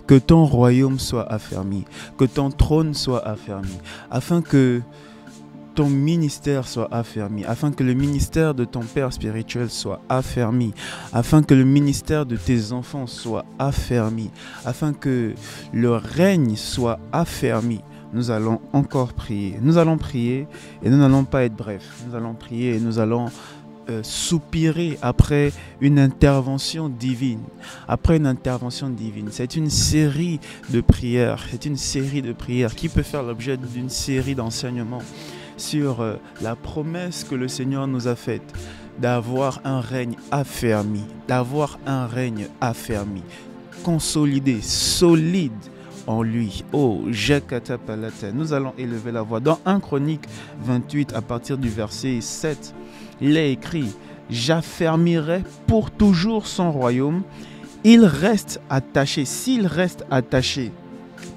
que ton royaume soit affermi, que ton trône soit affermi, afin que ton ministère soit affermi, afin que le ministère de ton Père spirituel soit affermi, afin que le ministère de tes enfants soit affermi, afin que le règne soit affermi. Nous allons encore prier. Nous allons prier et nous n'allons pas être brefs. Nous allons prier et nous allons soupirer après une intervention divine. Après une intervention divine. C'est une série de prières. C'est une série de prières qui peut faire l'objet d'une série d'enseignements sur la promesse que le Seigneur nous a faite d'avoir un règne affermi, consolidé, solide en lui. Oh, Jekatapalata. Nous allons élever la voix. Dans 1 Chronique 28, à partir du verset 7, il est écrit: j'affermirai pour toujours son royaume. Il reste attaché, s'il reste attaché,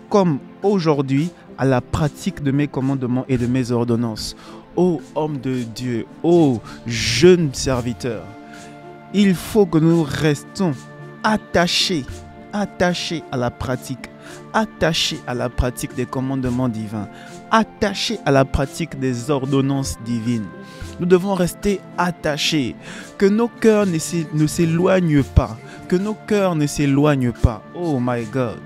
comme aujourd'hui, à la pratique de mes commandements et de mes ordonnances. Ô homme de Dieu, ô jeune serviteur, il faut que nous restons attachés à la pratique, attachés à la pratique des commandements divins, attachés à la pratique des ordonnances divines. Nous devons rester attachés, que nos cœurs ne s'éloignent pas, que nos cœurs ne s'éloignent pas. Oh my God.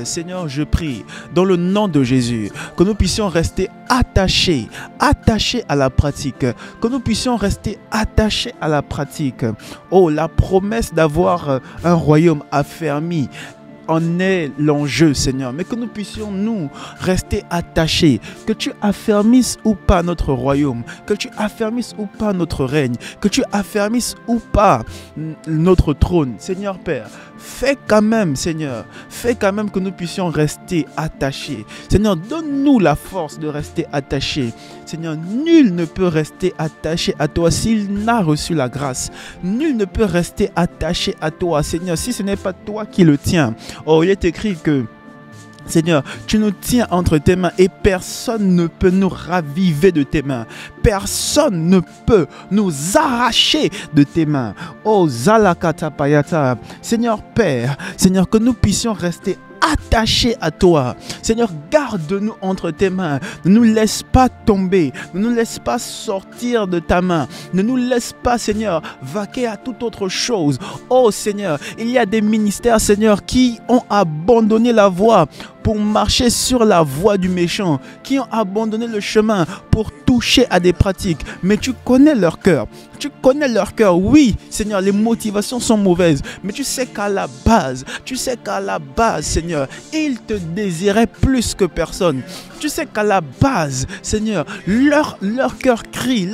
Seigneur, je prie dans le nom de Jésus que nous puissions rester attachés à la pratique, que nous puissions rester attachés à la pratique. Oh, la promesse d'avoir un royaume affermi en est l'enjeu, Seigneur, mais que nous puissions nous rester attachés, que tu affermisses ou pas notre royaume, que tu affermisses ou pas notre règne, que tu affermisses ou pas notre trône. Seigneur Père, fais quand même, Seigneur, fais quand même que nous puissions rester attachés. Seigneur, donne-nous la force de rester attachés. Seigneur, nul ne peut rester attaché à toi s'il n'a reçu la grâce. Nul ne peut rester attaché à toi, Seigneur, si ce n'est pas toi qui le tiens. Oh, il est écrit que, Seigneur, tu nous tiens entre tes mains et personne ne peut nous raviver de tes mains. Personne ne peut nous arracher de tes mains. Oh, Zalakata Payata. Seigneur Père, Seigneur, que nous puissions rester attachés à toi. Seigneur, garde-nous entre tes mains. Ne nous laisse pas tomber. Ne nous laisse pas sortir de ta main. Ne nous laisse pas, Seigneur, vaquer à toute autre chose. Oh Seigneur, il y a des ministères, Seigneur, qui ont abandonné la voie pour marcher sur la voie du méchant, qui ont abandonné le chemin pour toucher à des pratiques. Mais tu connais leur cœur. Tu connais leur cœur. Oui, Seigneur, les motivations sont mauvaises. Mais tu sais qu'à la base, Seigneur, ils te désiraient plus que personne. Tu sais qu'à la base, Seigneur, leur cœur crie.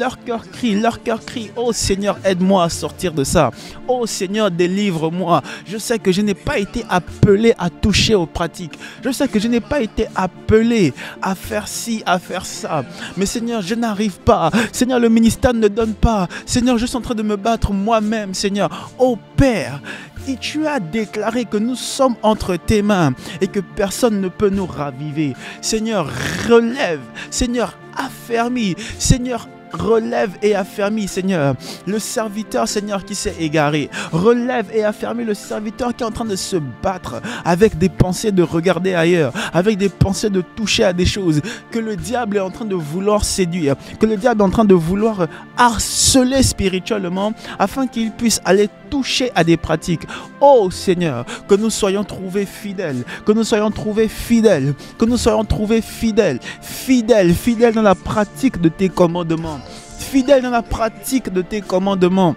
Oh Seigneur, aide-moi à sortir de ça. Oh Seigneur, délivre-moi. Je sais que je n'ai pas été appelé à toucher aux pratiques. Je sais que je n'ai pas été appelé à faire ci, à faire ça. Mais Seigneur, je n'arrive pas. Seigneur, le ministère ne donne pas. Seigneur, je suis en train de me battre moi-même, Seigneur. Oh Père, et tu as déclaré que nous sommes entre tes mains et que personne ne peut nous raviver. Seigneur, relève. Seigneur, affermis. Seigneur, relève et affermis, Seigneur, le serviteur, Seigneur, qui s'est égaré. Relève et affermis le serviteur qui est en train de se battre avec des pensées de regarder ailleurs, avec des pensées de toucher à des choses que le diable est en train de vouloir séduire, que le diable est en train de vouloir harceler spirituellement afin qu'il puisse aller toucher à des pratiques. Oh Seigneur, que nous soyons trouvés fidèles, que nous soyons trouvés fidèles, que nous soyons trouvés fidèles, fidèles dans la pratique de tes commandements. Fidèle dans la pratique de tes commandements.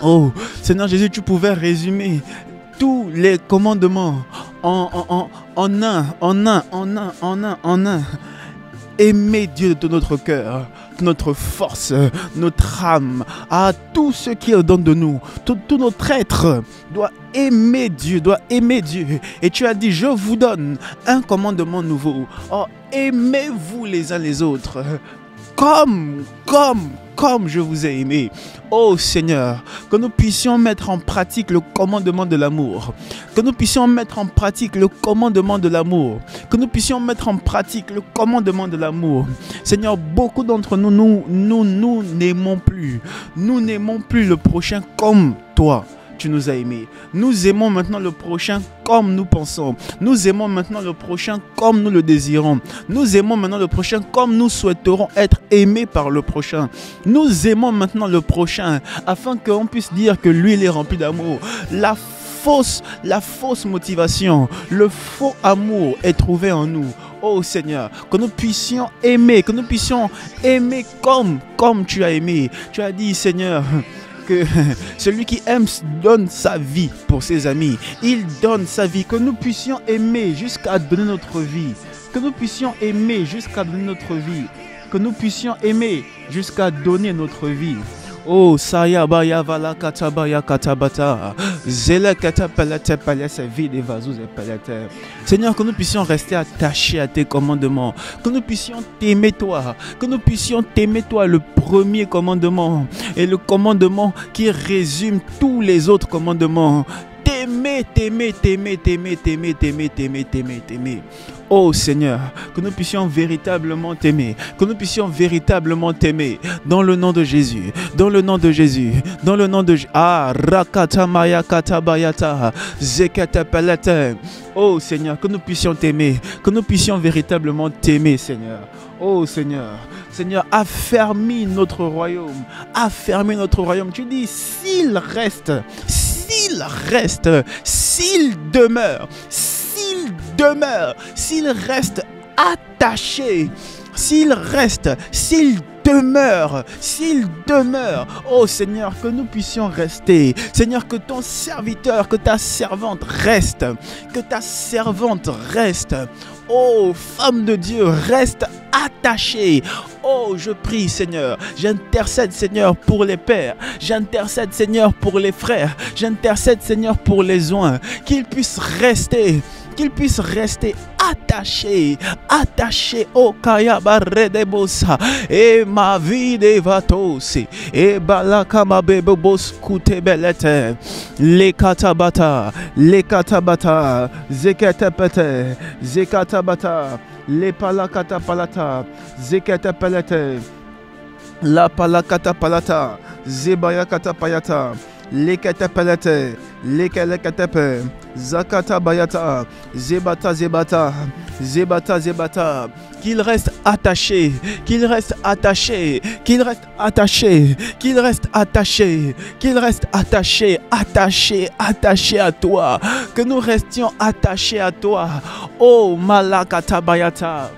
Oh, Seigneur Jésus, tu pouvais résumer tous les commandements en un. Aimer Dieu de tout notre cœur, notre force, notre âme, à tout ce qui est au-dedans de nous, tout notre être doit aimer Dieu, Et tu as dit, je vous donne un commandement nouveau. Oh, aimez-vous les uns les autres. Comme je vous ai aimé. Oh Seigneur, que nous puissions mettre en pratique le commandement de l'amour. Que nous puissions mettre en pratique le commandement de l'amour. Que nous puissions mettre en pratique le commandement de l'amour. Seigneur, beaucoup d'entre nous n'aimons plus. Nous n'aimons plus le prochain comme toi. tu nous as aimés. Nous aimons maintenant le prochain comme nous pensons. Nous aimons maintenant le prochain comme nous le désirons. Nous aimons maintenant le prochain comme nous souhaiterons être aimés par le prochain. Nous aimons maintenant le prochain afin qu'on puisse dire que lui, il est rempli d'amour. La fausse motivation, le faux amour est trouvé en nous. Oh Seigneur, que nous puissions aimer comme tu as aimé. Tu as dit, Seigneur, que celui qui aime donne sa vie pour ses amis. Il donne sa vie. Que nous puissions aimer jusqu'à donner notre vie. Que nous puissions aimer jusqu'à donner notre vie. Que nous puissions aimer jusqu'à donner notre vie. Oh, Sayabaya Vala Katabaya Katabata, Zela Katapalate Palais vide et Vazouz et Palate. Seigneur, que nous puissions rester attachés à tes commandements, que nous puissions t'aimer toi, le premier commandement et le commandement qui résume tous les autres commandements. T'aimer. Oh Seigneur, que nous puissions véritablement t'aimer, dans le nom de Jésus, Ah, Rakata Maya Katabayata, Zekata Palata. Oh Seigneur, que nous puissions t'aimer, que nous puissions véritablement t'aimer, Seigneur. Oh Seigneur, affermis notre royaume. Tu dis, s'il demeure, oh Seigneur, que nous puissions rester. Seigneur, que ton serviteur, que ta servante reste. Oh, femme de Dieu, reste attachée. Oh, je prie, Seigneur. J'intercède, Seigneur, pour les pères. J'intercède, Seigneur, pour les frères. J'intercède, Seigneur, pour les joints. Qu'ils puissent rester attachés au Kaya Baredebosa et ma vie de Vatosi et Balakama Bebos Kutebelete les katabata Zekatabata les palakata palata Zekatapalete la palakata palata Zebayakata payata les katapalate, les kalakatepe, zakata bayata, zebata, qu'il reste attaché, attaché à toi, que nous restions attachés à toi, oh malakata bayata.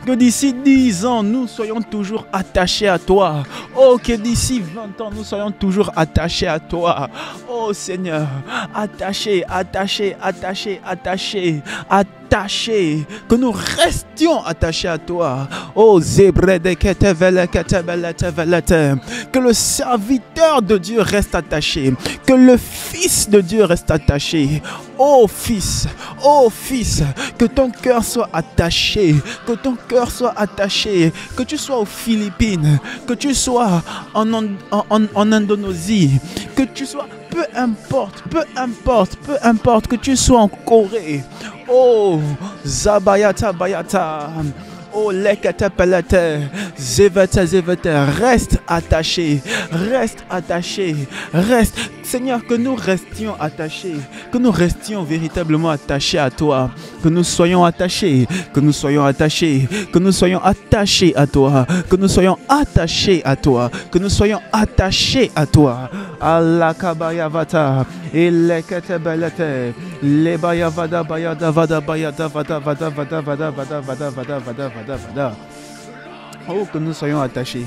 Que d'ici 10 ans, nous soyons toujours attachés à toi. Oh, que d'ici 20 ans, nous soyons toujours attachés à toi. Oh Seigneur, attachés. Que nous restions attachés à toi. Oh Zébrede que le serviteur de Dieu reste attaché. Que le Fils de Dieu reste attaché. Oh Fils, que ton cœur soit attaché. Que tu sois aux Philippines. Que tu sois en Indonésie. Que tu sois, peu importe, que tu sois en Corée. Oh, Zabayata Bayata. Oh, lekatapalate, zevata, reste attaché. Seigneur, que nous restions attachés, que nous restions véritablement attachés à toi, que nous soyons attachés à toi. Allah kabayavata, elekatabalate, lebayavada bayada vada. Oh, que nous soyons attachés,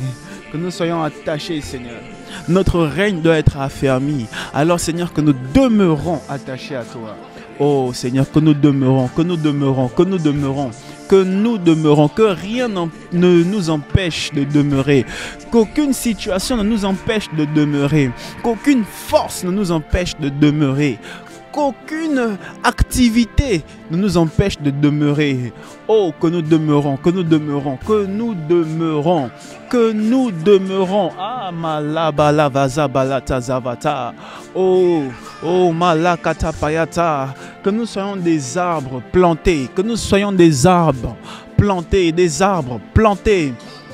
Seigneur. Notre règne doit être affermi. Alors, Seigneur, que nous demeurons attachés à toi. Oh, Seigneur, que nous demeurons, que rien ne nous empêche de demeurer, qu'aucune situation ne nous empêche de demeurer, qu'aucune force ne nous empêche de demeurer, qu'aucune activité ne nous empêche de demeurer. Oh, que nous demeurons. Ah, malabalavaza balata zavata. Oh, malakata payata. Que nous soyons des arbres plantés.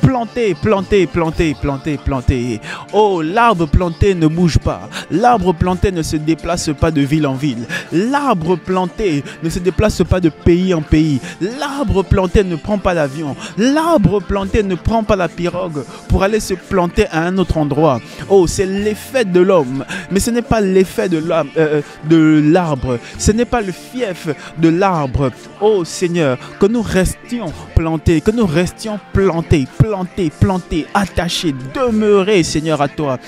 planté, planté, planté, planté, planté. Oh, l'arbre planté ne bouge pas. L'arbre planté ne se déplace pas de ville en ville. L'arbre planté ne se déplace pas de pays en pays. L'arbre planté ne prend pas l'avion. L'arbre planté ne prend pas la pirogue pour aller se planter à un autre endroit. Oh, c'est l'effet de l'homme. Mais ce n'est pas l'effet de l'arbre. Ce n'est pas le fief de l'arbre. Oh Seigneur, que nous restions plantés, que nous restions plantés, plantés, plantés, attachés, demeurés, Seigneur, à toi.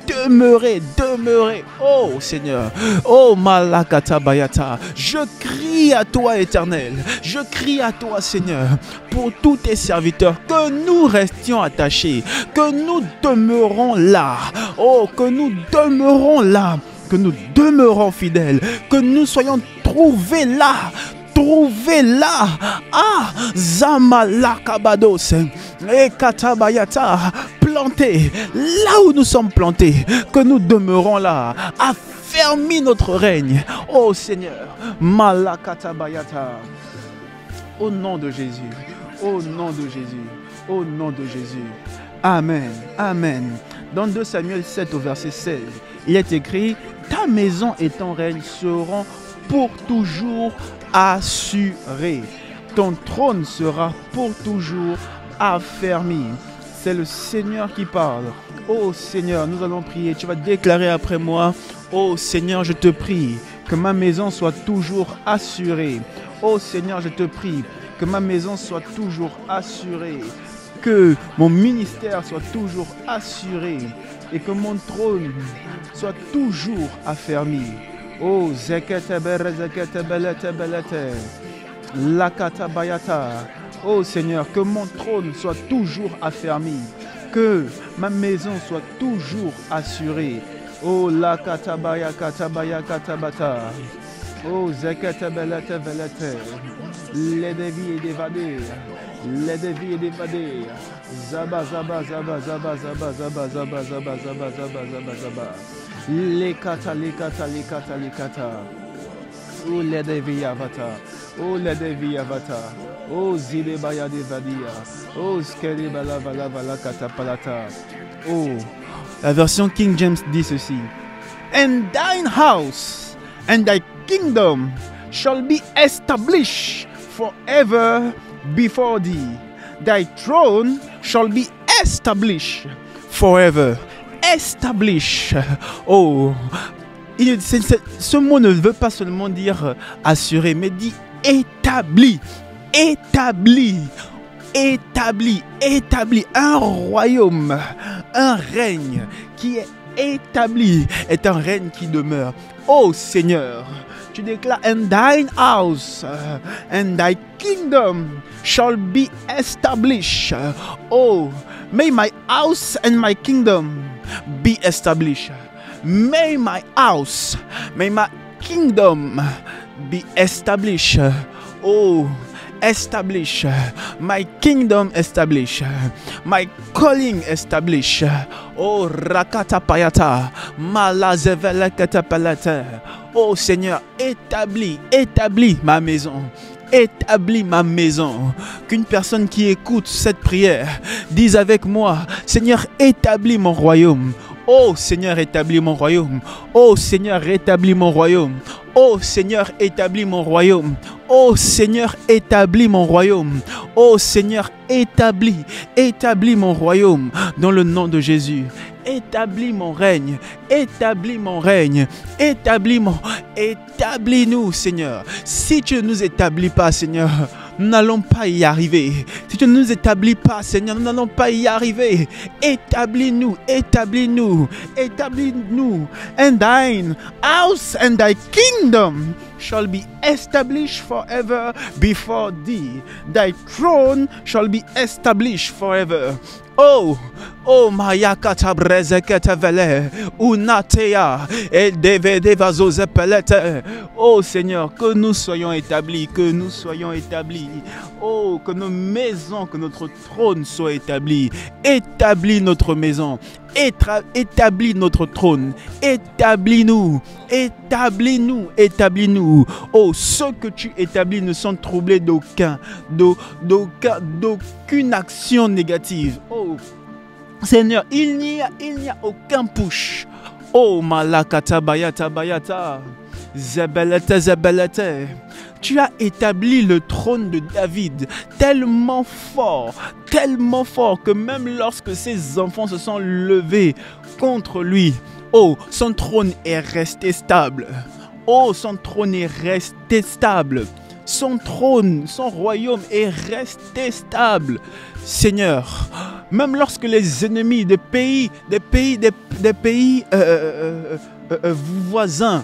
Demeurer, demeurer. Oh Seigneur. Oh Malakata Bayata. Je crie à toi, Éternel. Je crie à toi, Seigneur, pour tous tes serviteurs, que nous restions attachés, que nous demeurons là. Oh, que nous demeurons là. Que nous demeurons fidèles. Que nous soyons trouvés là. Trouvés là. Ah, Zamalakabados. Et Katabayata. Plantés. Là où nous sommes plantés. Que nous demeurons là. Affermis notre règne. Oh Seigneur. Malakatabayata. Au nom de Jésus. Au nom de Jésus. Au nom de Jésus. Amen. Amen. Dans 2 Samuel 7 au verset 16, il est écrit: ta maison et ton règne seront pour toujours assurés. Ton trône sera pour toujours affermi. C'est le Seigneur qui parle. Oh Seigneur, nous allons prier. Tu vas déclarer après moi: oh Seigneur, je te prie que ma maison soit toujours assurée. Oh Seigneur, je te prie que ma maison soit toujours assurée. Que mon ministère soit toujours assuré et que mon trône soit toujours affermi. Oh, oh Seigneur, que mon trône soit toujours affermi, que ma maison soit toujours assurée. Oh, la katabaya katabaya katabata. Oh, zekatabelete velete. Les dévies et d'évader. Les dévies et d'évader. Zaba zaba zaba zaba zaba zaba zaba zaba zaba zaba zaba zaba. Les kata les kata les kata les kata. Oh, les dévies avata. Oh, les dévies avata. Oh, zide baya devadia. Oh, skeri bala bala bala kata palata. Oh, la version King James dit ceci: and thine house and thy kingdom shall be established forever before thee. Thy throne shall be established forever. Establish. Oh, ce mot ne veut pas seulement dire assuré, mais dit établi. Établi. Établi. Établi. Un royaume, un règne qui est établi, est un règne qui demeure. Oh Seigneur, tu déclares: and thine house and thy kingdom shall be established. Oh, may my house and my kingdom be established. May my house, may my kingdom be established. Oh, establish my kingdom, establish my calling, establish. Oh, rakata payata malazevela katapalata. Oh Seigneur, établis ma maison. Établis ma maison. Qu'une personne qui écoute cette prière dise avec moi: Seigneur, établis mon royaume. Oh Seigneur, établis mon royaume. Oh Seigneur, établis mon royaume. Oh Seigneur, établis mon royaume. Oh Seigneur, établis mon royaume. Oh Seigneur, établis mon royaume dans le nom de Jésus. Établis mon règne, établis mon règne, établis-nous, Seigneur. Si tu ne nous établis pas, Seigneur, nous n'allons pas y arriver. Si tu ne nous établis pas, Seigneur, nous n'allons pas y arriver. Établis-nous, établis-nous, établis-nous. And thine house and thy kingdom shall be established forever before thee. Thy throne shall be established forever. Oh, oh, Mayakata Brezeketa Vele, Unatea, et Devede Vazozepelete. Oh Seigneur, que nous soyons établis, que nous soyons établis. Oh, que nos maisons, que notre trône soit établi. Établis notre maison, Établis notre trône. Établis-nous. Établis-nous. Établis-nous. Oh, ceux que tu établis ne sont troublés d'aucune action négative. Oh, Seigneur, il n'y a aucun push. Oh, malakata bayata bayata. Zebelete, zebelete. Tu as établi le trône de David tellement fort que même lorsque ses enfants se sont levés contre lui, oh, son trône est resté stable. Oh, son trône est resté stable. Son trône, son royaume est resté stable. Seigneur, même lorsque les ennemis des pays voisins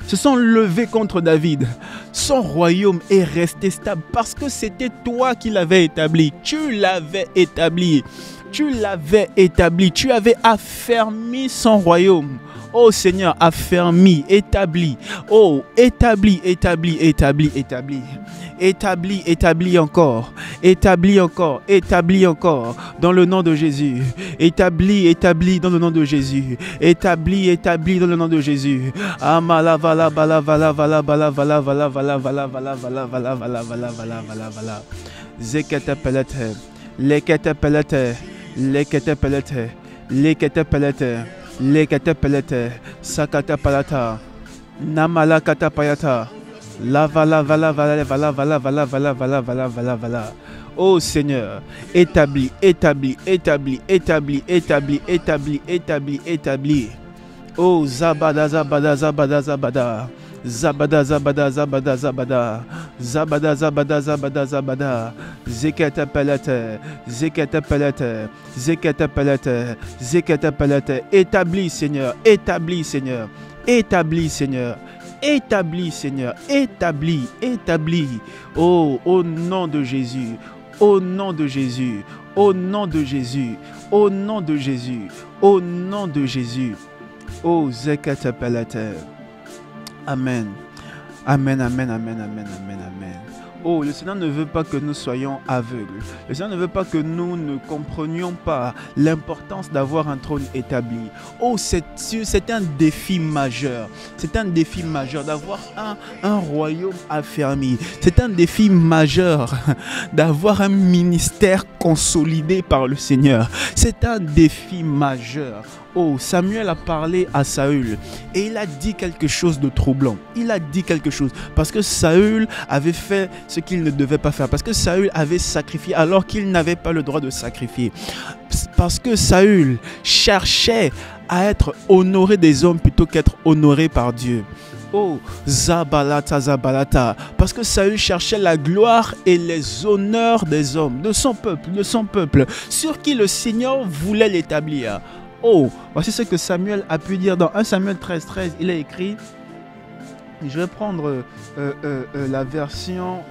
se sont levés contre David, son royaume est resté stable parce que c'était toi qui l'avais établi. Tu l'avais établi. Tu l'avais établi. Tu avais affermi son royaume. Oh Seigneur, affermi, établi. Oh, établi, établi, établi, établi. Établi, établi encore. Établi encore. Établi encore. Dans le nom de Jésus. Établi, établi dans le nom de Jésus. Établi, établi dans le nom de Jésus. Amala vala vala vala vala vala vala vala vala vala vala vala vala vala vala vala vala vala. Zekete pelete. Lekete pelete. Lekete pelete. Lekete pelete. Lekete pelete. Sakata palata. Namala kata payata. La vala vala vala vala vala vala vala vala vala vala vala. Oh Seigneur, établi, établi, établi, établi, établi, établi, établi, établi. Oh zabada zabada zabada zabada. Zabada zabada zabada zabada. Zabada zabada zabada zabada. Zekete pelete. Zekete pelete. Zekete pelete. Zekete pelete. Établi Seigneur, établi Seigneur. Établi Seigneur. Établi, Seigneur, établi, établi. Oh, au nom de Jésus, au nom de Jésus, au nom de Jésus, au nom de Jésus, au nom de Jésus. Oh, Zekete pelete. Amen. Amen, amen, amen, amen, amen, amen. Oh, le Seigneur ne veut pas que nous soyons aveugles. Le Seigneur ne veut pas que nous ne comprenions pas l'importance d'avoir un trône établi. Oh, c'est un défi majeur. C'est un défi majeur d'avoir un royaume affermi. C'est un défi majeur d'avoir un ministère consolidé par le Seigneur. C'est un défi majeur. Oh, Samuel a parlé à Saül et il a dit quelque chose de troublant. Il a dit quelque chose parce que Saül avait fait ce qu'il ne devait pas faire. Parce que Saül avait sacrifié alors qu'il n'avait pas le droit de sacrifier. Parce que Saül cherchait à être honoré des hommes plutôt qu'être honoré par Dieu. Oh, Zabalata, Zabalata. Parce que Saül cherchait la gloire et les honneurs des hommes, de son peuple, sur qui le Seigneur voulait l'établir. Oh, voici ce que Samuel a pu dire dans 1 Samuel 13, 13. Il a écrit, je vais prendre la version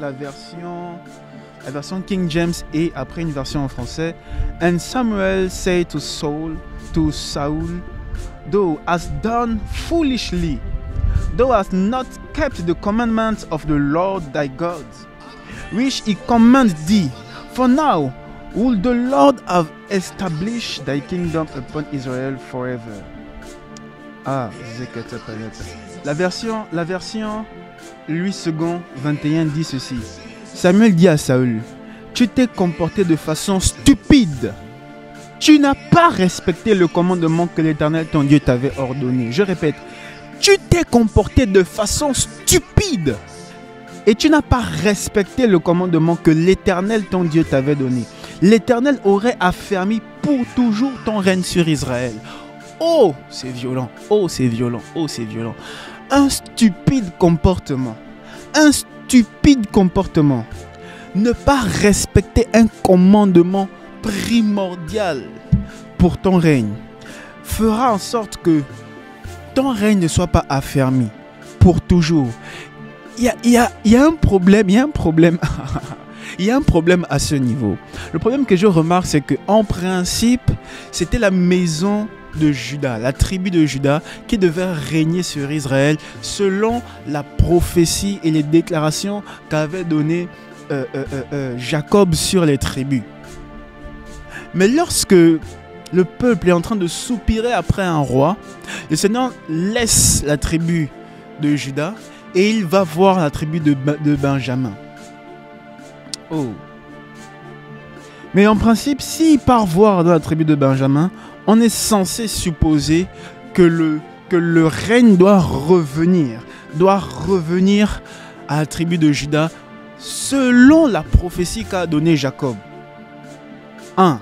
King James et après une version en français. And Samuel said to Saul, thou hast done foolishly, thou hast not kept the commandments of the Lord thy God, which he commanded thee. For now will the Lord have established thy kingdom upon Israel forever. Ah, la version Louis II 21 dit ceci. Samuel dit à Saül, tu t'es comporté de façon stupide. Tu n'as pas respecté le commandement que l'Éternel ton Dieu t'avait ordonné. Je répète, tu t'es comporté de façon stupide. Et tu n'as pas respecté le commandement que l'Éternel ton Dieu t'avait donné. L'Éternel aurait affermi pour toujours ton règne sur Israël. Oh, c'est violent. Oh, c'est violent. Oh, c'est violent. Un stupide comportement. Un stupide comportement. Ne pas respecter un commandement primordial pour ton règne fera en sorte que ton règne ne soit pas affermi pour toujours. Il y a un problème. Il y a un problème. Il y a un problème à ce niveau. Le problème que je remarque, c'est qu'en principe, c'était la maison de Juda, la tribu de Juda, qui devait régner sur Israël selon la prophétie et les déclarations qu'avait données Jacob sur les tribus. Mais lorsque le peuple est en train de soupirer après un roi, le Seigneur laisse la tribu de Juda et il va voir la tribu de Benjamin. Oh. Mais en principe, s'il part voir dans la tribu de Benjamin, on est censé supposer que le règne doit revenir à la tribu de Juda selon la prophétie qu'a donnée Jacob. 1.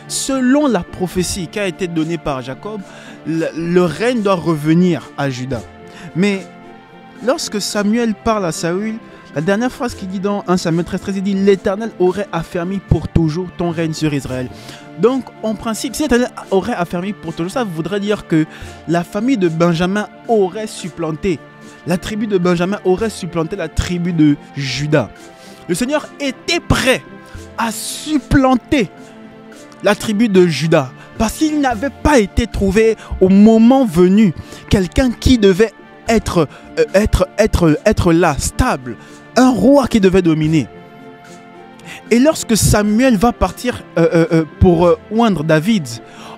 Selon la prophétie qui a été donnée par Jacob, le règne doit revenir à Juda. Mais lorsque Samuel parle à Saül, la dernière phrase qu'il dit dans 1 Samuel 13, il dit « L'Éternel aurait affermi pour toujours ton règne sur Israël ». Donc, en principe, si l'Éternel aurait affermi pour toujours, ça voudrait dire que la famille de Benjamin aurait supplanté. La tribu de Benjamin aurait supplanté la tribu de Juda. Le Seigneur était prêt à supplanter la tribu de Juda parce qu'il n'avait pas été trouvé au moment venu quelqu'un qui devait être là, stable, un roi qui devait dominer. Et lorsque Samuel va partir pour oindre David,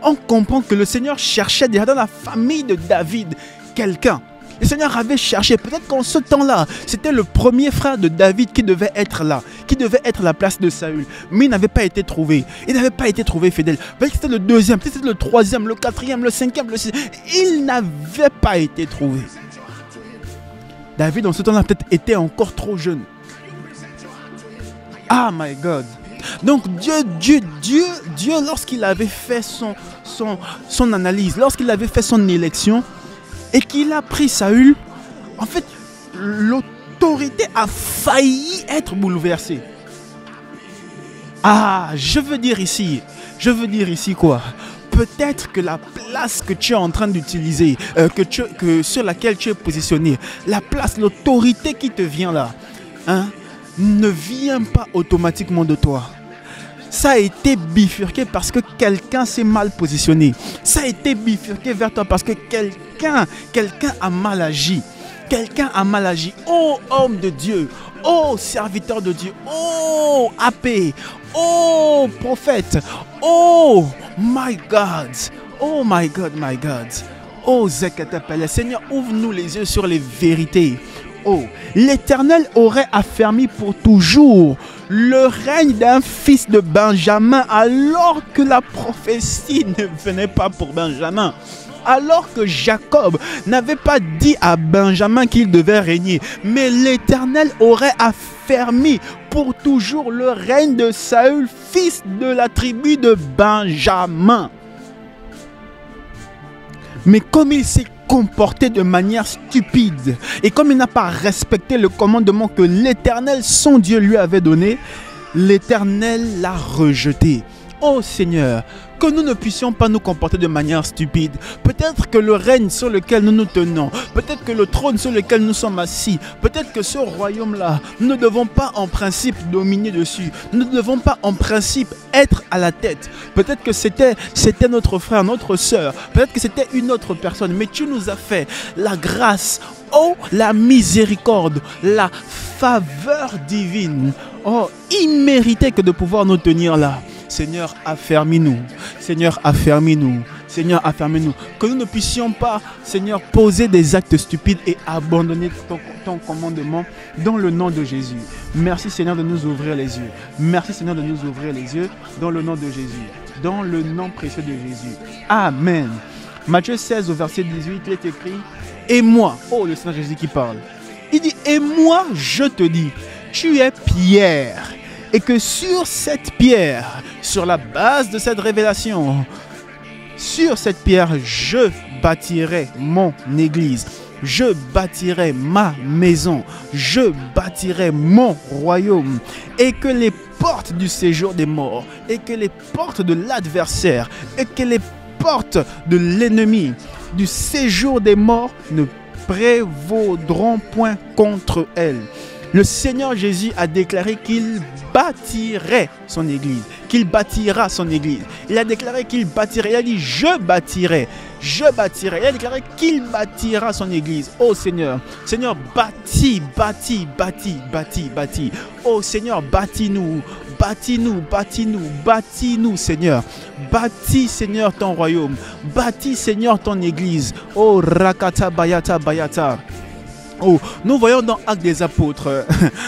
on comprend que le Seigneur cherchait déjà dans la famille de David quelqu'un. Le Seigneur avait cherché, peut-être qu'en ce temps-là, c'était le premier frère de David qui devait être là, qui devait être à la place de Saül. Mais il n'avait pas été trouvé. Il n'avait pas été trouvé fidèle. Peut-être que c'était le deuxième, peut-être que c'était le troisième, le quatrième, le cinquième, le sixième. Il n'avait pas été trouvé. David, en ce temps-là, peut-être était encore trop jeune. Ah, my God. Donc Dieu, lorsqu'il avait fait son analyse, lorsqu'il avait fait son élection, et qu'il a pris Saül, en fait, l'autorité a failli être bouleversée. Ah, je veux dire ici quoi? Peut-être que la place que tu es en train d'utiliser, sur laquelle tu es positionné, la place, l'autorité qui te vient là, hein, ne vient pas automatiquement de toi. Ça a été bifurqué parce que quelqu'un s'est mal positionné. Ça a été bifurqué vers toi parce que quelqu'un a mal agi. Quelqu'un a mal agi. Oh homme de Dieu. Oh serviteur de Dieu. Oh AP. Oh prophète. Oh my God. Oh my God, my God. Oh Zekatapele. Seigneur, ouvre-nous les yeux sur les vérités. Oh, l'Éternel aurait affermi pour toujours le règne d'un fils de Benjamin alors que la prophétie ne venait pas pour Benjamin. Alors que Jacob n'avait pas dit à Benjamin qu'il devait régner. Mais l'Éternel aurait affermi pour toujours le règne de Saül, fils de la tribu de Benjamin. Mais comme il s'est comporté de manière stupide et comme il n'a pas respecté le commandement que l'Éternel, son Dieu, lui avait donné, l'Éternel l'a rejeté. Oh Seigneur, que nous ne puissions pas nous comporter de manière stupide. Peut-être que le règne sur lequel nous nous tenons, peut-être que le trône sur lequel nous sommes assis, peut-être que ce royaume-là, nous ne devons pas en principe dominer dessus. Nous ne devons pas en principe être à la tête. Peut-être que c'était notre frère, notre soeur, peut-être que c'était une autre personne. Mais tu nous as fait la grâce, oh la miséricorde, la faveur divine, oh imméritée que de pouvoir nous tenir là. Seigneur, affermis-nous. Seigneur, affermis-nous. Seigneur, affermis-nous. Que nous ne puissions pas, Seigneur, poser des actes stupides et abandonner ton commandement dans le nom de Jésus. Merci, Seigneur, de nous ouvrir les yeux. Merci, Seigneur, de nous ouvrir les yeux dans le nom de Jésus. Dans le nom précieux de Jésus. Amen. Matthieu 16, au verset 18, il est écrit « Et moi » oh, le Seigneur Jésus qui parle. Il dit « Et moi, je te dis, tu es Pierre. » Et que sur cette pierre, sur la base de cette révélation, sur cette pierre, je bâtirai mon église. Je bâtirai ma maison. Je bâtirai mon royaume. Et que les portes du séjour des morts, et que les portes de l'adversaire, et que les portes de l'ennemi, du séjour des morts ne prévaudront point contre elles. Le Seigneur Jésus a déclaré qu'il bâtirait son église, qu'il bâtira son église. Il a déclaré qu'il bâtirait, il a dit je bâtirai. je bâtirai. Il a déclaré qu'il bâtira son église. Oh Seigneur, Seigneur, bâtis. Oh Seigneur, bâtis-nous, Seigneur. Bâtis, Seigneur, ton royaume. Bâtis, Seigneur, ton église. Oh, rakata bayata. Oh, nous voyons dans Actes des Apôtres,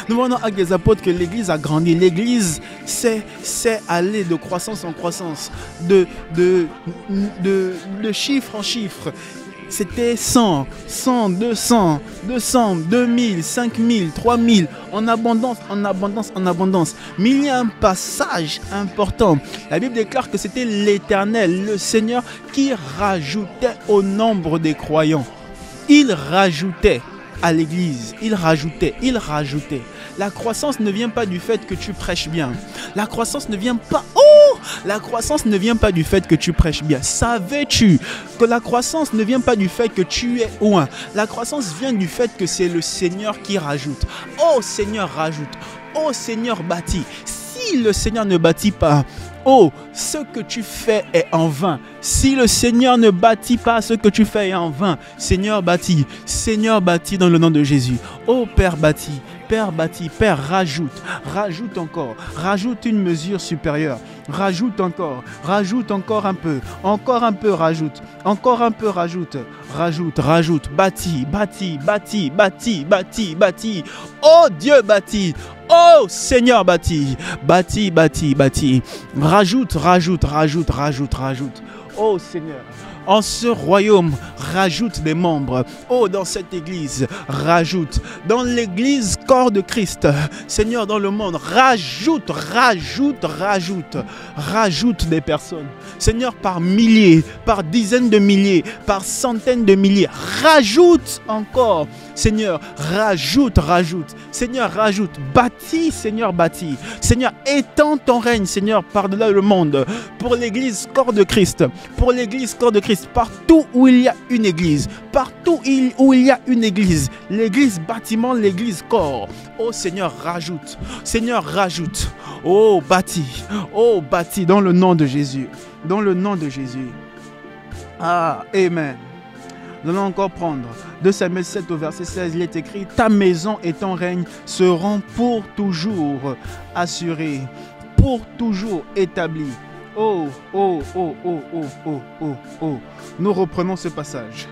que l'Église a grandi. L'Église c'est aller de croissance en croissance, de chiffre en chiffre. C'était 100, 200, 2000, 5000, 3000, en abondance. Mais il y a un passage important. La Bible déclare que c'était l'Éternel, le Seigneur, qui rajoutait au nombre des croyants. Il rajoutait à l'église, il rajoutait. La croissance ne vient pas du fait que tu prêches bien. La croissance ne vient pas du fait que tu prêches bien. Savais-tu que la croissance ne vient pas du fait que tu es loin? La croissance vient du fait que c'est le Seigneur qui rajoute. Oh Seigneur, rajoute. Oh Seigneur, bâtis. Si le Seigneur ne bâtit pas, oh, ce que tu fais est en vain. Si le Seigneur ne bâtit pas, ce que tu fais est en vain. Seigneur, bâtis. Seigneur, bâtis dans le nom de Jésus. Oh, Père, bâtis. Père, bâtis. Père, rajoute. Rajoute encore. Rajoute une mesure supérieure. Rajoute encore un peu. Encore un peu, rajoute. Encore un peu, rajoute. Rajoute. Bâtis. Oh, Dieu, bâtis. Oh Seigneur, bâtis. Rajoute. Oh Seigneur, en ce royaume, rajoute des membres. Oh, dans cette église, rajoute. Dans l'église corps de Christ, Seigneur, dans le monde, rajoute des personnes. Seigneur, par milliers, par dizaines de milliers, par centaines de milliers, rajoute encore. Seigneur, rajoute. Seigneur, rajoute. Bâtis, Seigneur, bâtis. Seigneur, étends ton règne, Seigneur, par-delà le monde. Pour l'église corps de Christ. Partout où il y a une église. L'église bâtiment, l'église corps. Oh Seigneur, rajoute. Oh, bâtis. Dans le nom de Jésus. Ah, amen. Nous allons encore prendre 2 Samuel 7 au verset 16, il est écrit: ta maison et ton règne seront pour toujours assurés, pour toujours établis. Oh. Nous reprenons ce passage.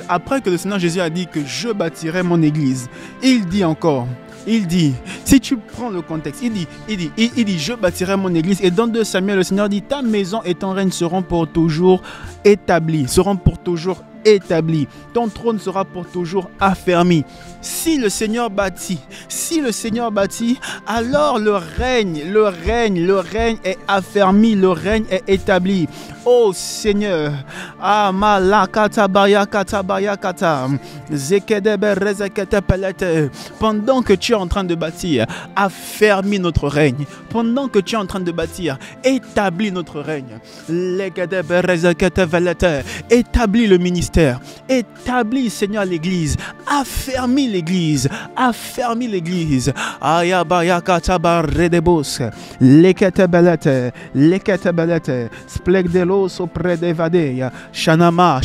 Après que le Seigneur Jésus a dit que je bâtirai mon église, il dit, si tu prends le contexte, il dit, je bâtirai mon église. Et dans 2 Samuel, le Seigneur dit, ta maison et ton règne seront pour toujours établis, ton trône sera pour toujours affermi. Si le Seigneur bâtit, alors le règne est affermi, le règne est établi. Oh Seigneur, pendant que tu es en train de bâtir, affermis notre règne. Pendant que tu es en train de bâtir, établis notre règne. Établis le ministère. Établis, Seigneur, l'église. Affermis l'église. Shanama.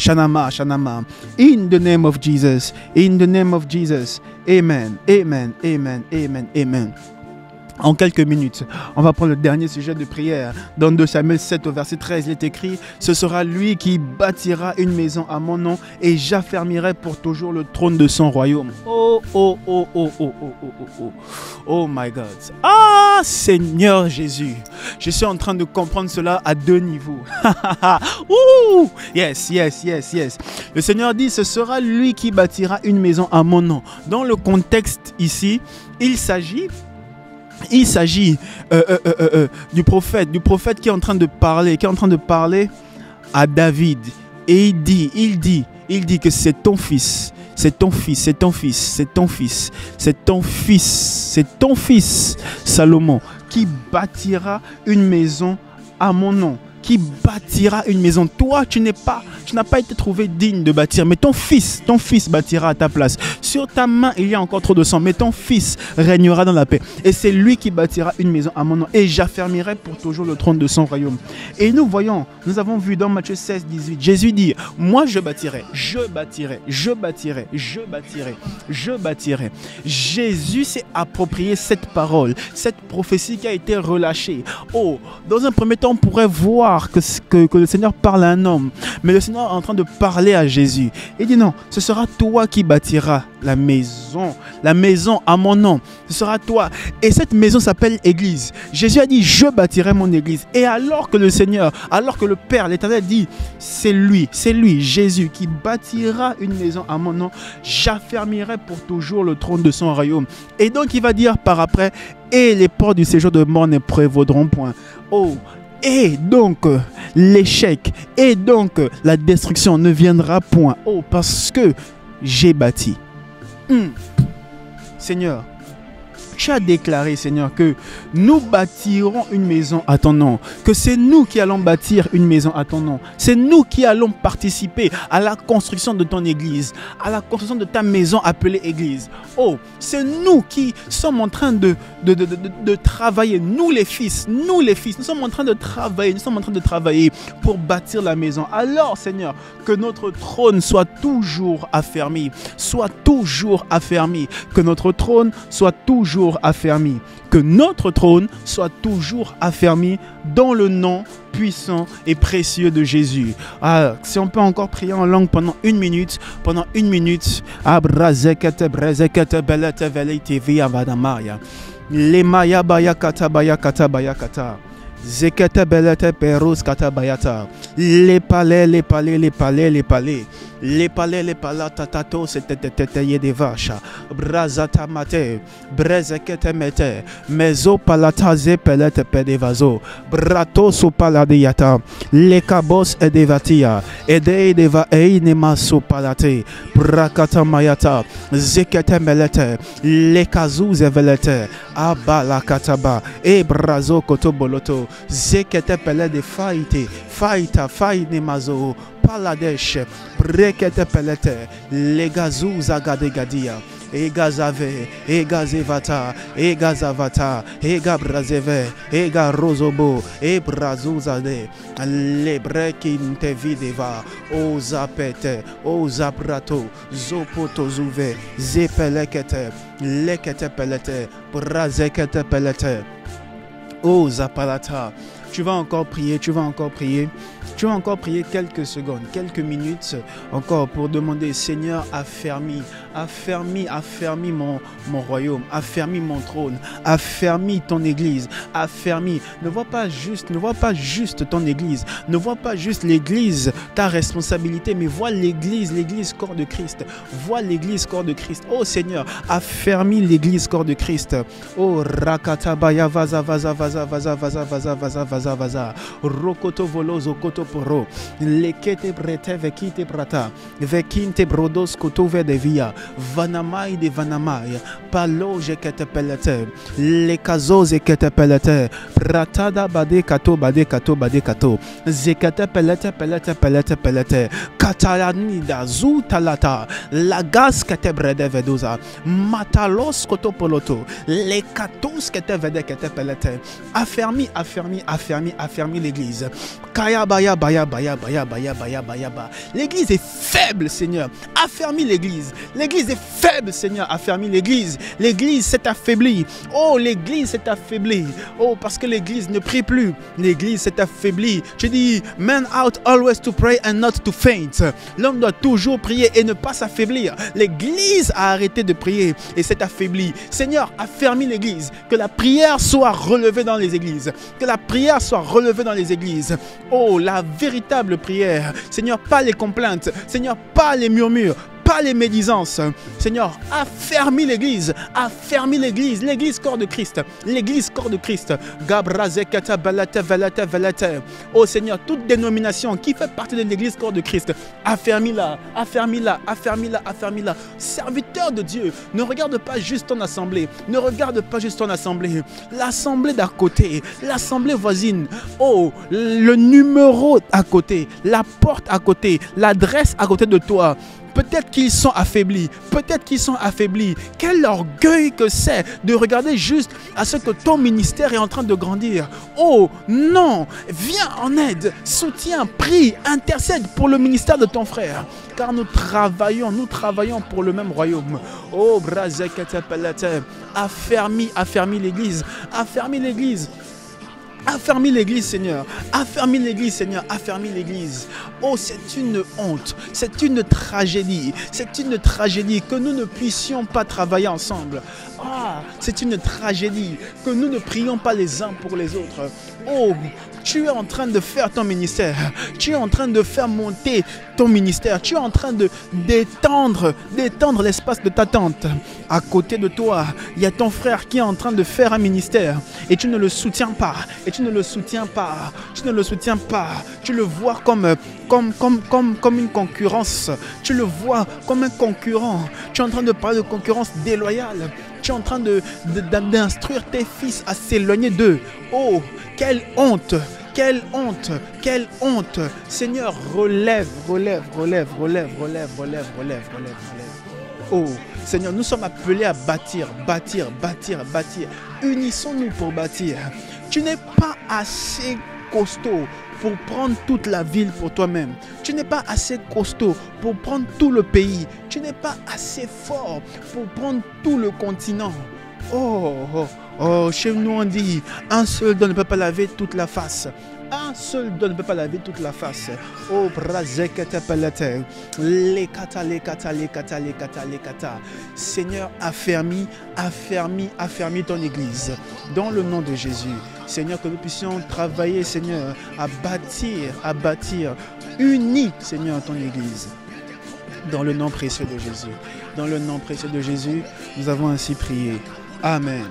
In the name of Jesus. Amen. En quelques minutes, on va prendre le dernier sujet de prière. Dans 2 Samuel 7 au verset 13, il est écrit: ce sera lui qui bâtira une maison à mon nom et j'affermirai pour toujours le trône de son royaume. Oh my God. Ah Seigneur Jésus, je suis en train de comprendre cela à 2 niveaux. Yes. Le Seigneur dit: ce sera lui qui bâtira une maison à mon nom. Dans le contexte ici, il s'agit du prophète qui est en train de parler à David. Et il dit que c'est ton fils, Salomon, qui bâtira une maison à mon nom. qui bâtira une maison. Toi, tu n'as pas été trouvé digne de bâtir, mais ton fils bâtira à ta place. Sur ta main, il y a encore trop de sang, mais ton fils régnera dans la paix. Et c'est lui qui bâtira une maison à mon nom. Et j'affermirai pour toujours le trône de son royaume. Et nous avons vu dans Matthieu 16, 18, Jésus dit, moi je bâtirai, je bâtirai, je bâtirai, je bâtirai, je bâtirai. Jésus s'est approprié cette parole, cette prophétie qui a été relâchée. Oh, dans un premier temps, on pourrait voir que le Seigneur parle à un homme, mais le Seigneur est en train de parler à Jésus. Il dit non, ce sera toi qui bâtiras la maison à mon nom. Ce sera toi. Et cette maison s'appelle Église. Jésus a dit, je bâtirai mon Église. Et alors que le Seigneur, alors que le Père, l'Éternel dit, c'est lui, Jésus, qui bâtira une maison à mon nom, j'affermirai pour toujours le trône de son royaume. Et donc il va dire par après, et les portes du séjour de mort ne prévaudront point. Oh, et donc l'échec, et donc la destruction ne viendra point. Oh, parce que j'ai bâti. Seigneur, tu as déclaré, Seigneur, que nous bâtirons une maison à ton nom, que c'est nous qui allons bâtir une maison à ton nom. C'est nous qui allons participer à la construction de ton église, à la construction de ta maison appelée église. Oh, c'est nous qui sommes en train de travailler, nous les fils, nous sommes en train de travailler pour bâtir la maison. Alors, Seigneur, que notre trône soit toujours affermi, que notre trône soit toujours affermi, que notre trône soit toujours affermi dans le nom puissant et précieux de Jésus. Ah, si on peut encore prier en langue pendant une minute, Zekete belete perus kata bayata. Les palais. Les palata tato c'était des vaches. Brazata mate. Brezekete mete. Mezo palata ze pelete pedevazo. Brato so paladiata. Les cabos edevatia. Ede deva einema so palate. Brakata mayata. Zekete melete. Les kazuz evelete. Abala kataba. E brazo kotoboloto. Zekete pele de faite mazo paladesh brekete pelete legazu zagadegadia egazave egazevata egabrazeve egarozobo ebrazuzade lebrekinte videva ozapete ozaprato zopotozuve zepelekete lekete pelete brazekete pelete. Oh Zapalata, tu vas encore prier quelques secondes, quelques minutes encore pour demander, Seigneur, affermis mon royaume, affermis mon trône, affermis ton église, affermis. Ne vois pas juste ton église, ne vois pas juste l'église, ta responsabilité, mais vois l'église corps de Christ, vois l'église corps de Christ. Oh Seigneur, affermis l'église corps de Christ. Oh Rakatabaya vaza rokoto volozo koto poro lekete brete vekite brata vekinte brodos koto vedevia vanamai de vanamai paloje kete pelete lekazoze kete pelete pratada bade kato zekete pelete katalanida zutalata lagas kete brede vedoza matalos koto poloto lekatos kete vede kete pelete. Affermis l'église. Kaya baya. L'église est faible, Seigneur. Affermis l'église. L'église est faible, Seigneur. Affermis l'église. L'église s'est affaiblie. Oh, l'église s'est affaiblie. Oh, parce que l'église ne prie plus. L'église s'est affaiblie. Je dis, man out always to pray and not to faint. L'homme doit toujours prier et ne pas s'affaiblir. L'église a arrêté de prier et s'est affaiblie. Seigneur, affermis l'église. Que la prière soit relevée dans les églises. Que la prière soit relevée dans les églises. Oh, la véritable prière. Seigneur, pas les complaintes. Seigneur, pas les murmures. pas les médisances. Seigneur, affermis l'église, l'église corps de Christ, l'église corps de Christ. Gabrazekata balata valata valata. Oh Seigneur, toute dénomination qui fait partie de l'église corps de Christ, affermis-la, affermis-la, affermis-la, affermis-la. Serviteur de Dieu, ne regarde pas juste ton assemblée, ne regarde pas juste ton assemblée, l'assemblée d'à côté, l'assemblée voisine, oh, le numéro à côté, la porte à côté, l'adresse à côté de toi. Peut-être qu'ils sont affaiblis, peut-être qu'ils sont affaiblis. Quel orgueil que c'est de regarder juste à ce que ton ministère est en train de grandir. Oh non, viens en aide, soutiens, prie, intercède pour le ministère de ton frère. Car nous travaillons pour le même royaume. Oh, brazekatapalate, affermis l'église, affermis l'église. Affermis l'église, Seigneur. Affermis l'église, Seigneur. Affermis l'église. Oh, c'est une honte. C'est une tragédie. C'est une tragédie que nous ne puissions pas travailler ensemble. Ah, c'est une tragédie que nous ne prions pas les uns pour les autres. Oh, tu es en train de faire ton ministère. Tu es en train de faire monter ton ministère. Tu es en train d'étendre l'espace de ta tente. À côté de toi, il y a ton frère qui est en train de faire un ministère. Et tu ne le soutiens pas. Et tu ne le soutiens pas. Tu ne le soutiens pas. Tu le vois comme une concurrence. Tu le vois comme un concurrent. Tu es en train de parler de concurrence déloyale. Tu es en train d'instruire tes fils à s'éloigner d'eux. Oh, quelle honte! Quelle honte! Quelle honte! Seigneur, relève. Oh, Seigneur, nous sommes appelés à bâtir. Unissons-nous pour bâtir. Tu n'es pas assez costaud pour prendre toute la ville pour toi-même. Tu n'es pas assez costaud pour prendre tout le pays. Tu n'es pas assez fort pour prendre tout le continent. Oh, chez nous on dit, un seul doigt ne peut pas laver toute la face. Un seul doigt ne peut pas laver toute la face. Oh, brazekatapalate. Lekata. Seigneur, affermis ton église. Dans le nom de Jésus. Seigneur, que nous puissions travailler, Seigneur, à bâtir, unis, Seigneur, ton église. Dans le nom précieux de Jésus. Dans le nom précieux de Jésus, nous avons ainsi prié. Amen.